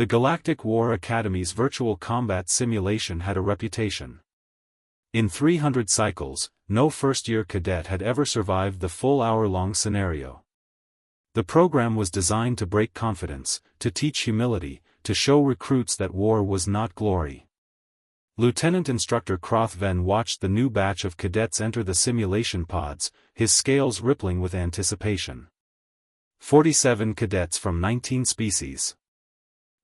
The Galactic War Academy's virtual combat simulation had a reputation. In 300 cycles, no first-year cadet had ever survived the full hour-long scenario. The program was designed to break confidence, to teach humility, to show recruits that war was not glory. Lieutenant Instructor Crothven watched the new batch of cadets enter the simulation pods, his scales rippling with anticipation. 47 cadets from 19 species.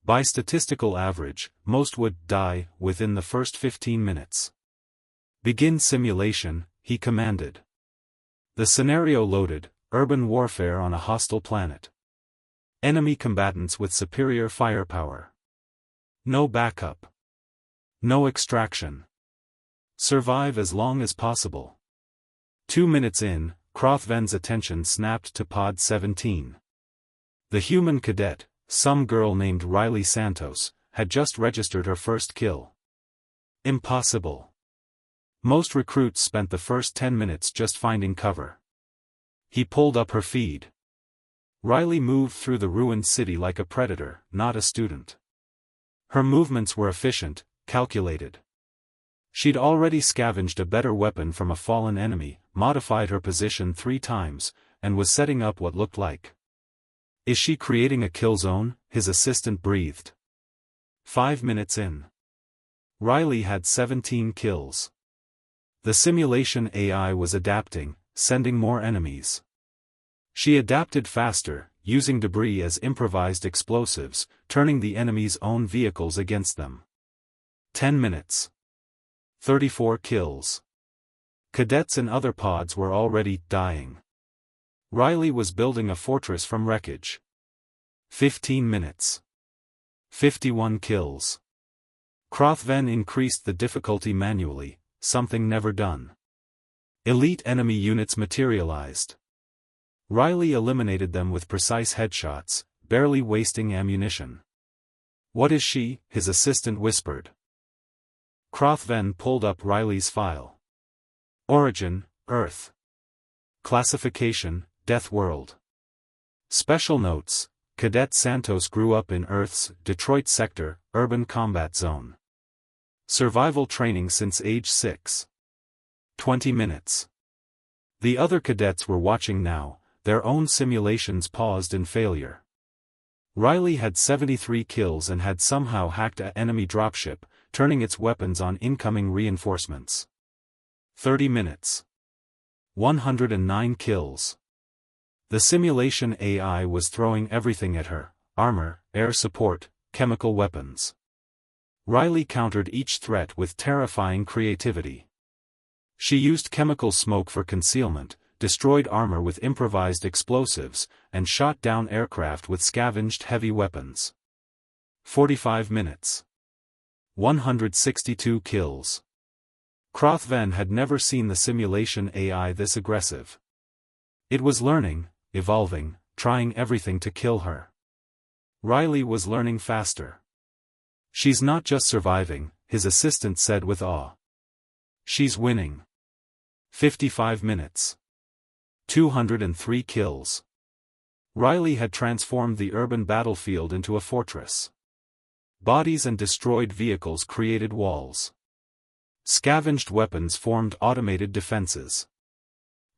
By statistical average, most would die within the first 15 minutes. Begin simulation, he commanded. The scenario loaded: urban warfare on a hostile planet. Enemy combatants with superior firepower. No backup. No extraction. Survive as long as possible. 2 minutes in, Crothven's attention snapped to Pod 17. The human cadet, some girl named Riley Santos, had just registered her first kill. Impossible. Most recruits spent the first 10 minutes just finding cover. He pulled up her feed. Riley moved through the ruined city like a predator, not a student. Her movements were efficient, calculated. She'd already scavenged a better weapon from a fallen enemy, modified her position 3 times, and was setting up what looked like. Is she creating a kill zone? His assistant breathed. 5 minutes in. Riley had 17 kills. The simulation AI was adapting, sending more enemies. She adapted faster, using debris as improvised explosives, turning the enemy's own vehicles against them. 10 minutes. 34 kills. Cadets in other pods were already dying. Riley was building a fortress from wreckage. 15 minutes. 51 kills. Crothven increased the difficulty manually, something never done. Elite enemy units materialized. Riley eliminated them with precise headshots, barely wasting ammunition. What is she? His assistant whispered. Crothven pulled up Riley's file. Origin, Earth. Classification, Death World. Special notes: Cadet Santos grew up in Earth's Detroit sector, urban combat zone. Survival training since age 6. 20 minutes. The other cadets were watching now, their own simulations paused in failure. Riley had 73 kills and had somehow hacked an enemy dropship, turning its weapons on incoming reinforcements. 30 minutes. 109 kills. The simulation AI was throwing everything at her: armor, air support, chemical weapons. Riley countered each threat with terrifying creativity. She used chemical smoke for concealment, destroyed armor with improvised explosives, and shot down aircraft with scavenged heavy weapons. 45 minutes. 162 kills. Crothven had never seen the simulation AI this aggressive. It was learning, evolving, trying everything to kill her. Riley was learning faster. She's not just surviving, his assistant said with awe. She's winning. 55 minutes. 203 kills. Riley had transformed the urban battlefield into a fortress. Bodies and destroyed vehicles created walls. Scavenged weapons formed automated defenses.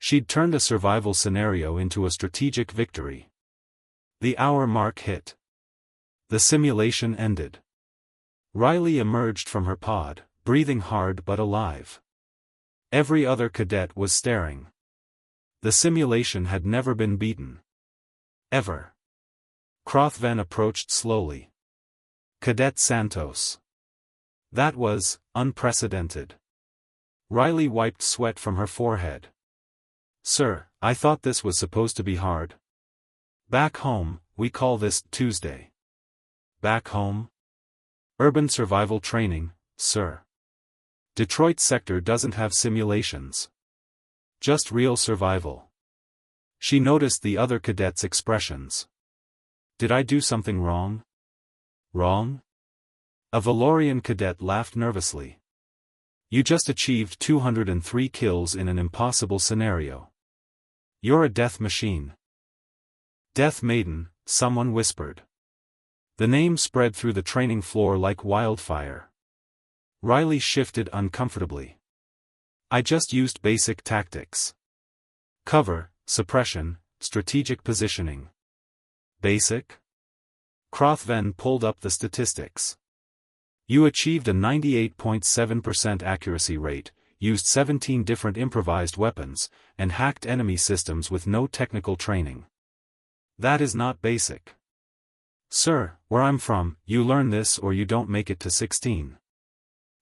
She'd turned a survival scenario into a strategic victory. The hour mark hit. The simulation ended. Riley emerged from her pod, breathing hard but alive. Every other cadet was staring. The simulation had never been beaten. Ever. Crothven approached slowly. Cadet Santos. That was unprecedented. Riley wiped sweat from her forehead. Sir, I thought this was supposed to be hard. Back home, we call this Tuesday. Back home? Urban survival training, sir. Detroit sector doesn't have simulations. Just real survival. She noticed the other cadets' expressions. Did I do something wrong? Wrong? A Valorian cadet laughed nervously. You just achieved 203 kills in an impossible scenario. You're a death machine. Death Maiden, someone whispered. The name spread through the training floor like wildfire. Riley shifted uncomfortably. I just used basic tactics. Cover, suppression, strategic positioning. Basic? Krothven pulled up the statistics. You achieved a 98.7% accuracy rate, used 17 different improvised weapons, and hacked enemy systems with no technical training. That is not basic. Sir, where I'm from, you learn this or you don't make it to 16.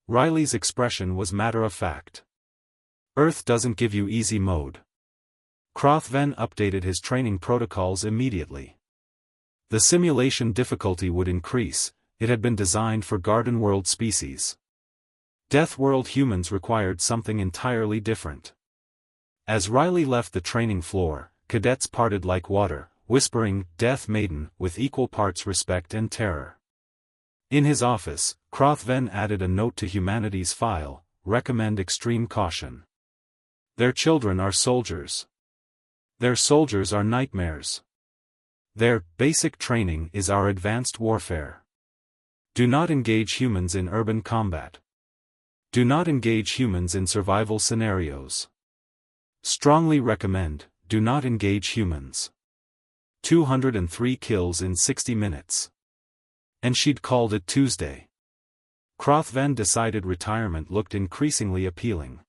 Riley's expression was matter-of-fact. Earth doesn't give you easy mode. Krothven updated his training protocols immediately. The simulation difficulty would increase. It had been designed for Garden World species. Death World humans required something entirely different. As Riley left the training floor, cadets parted like water, whispering, "Death Maiden," with equal parts respect and terror. In his office, Krothven added a note to humanity's file: recommend extreme caution. Their children are soldiers. Their soldiers are nightmares. Their basic training is our advanced warfare. Do not engage humans in urban combat. Do not engage humans in survival scenarios. Strongly recommend, do not engage humans. 203 kills in 60 minutes. And she'd called it Tuesday. Krothven decided retirement looked increasingly appealing.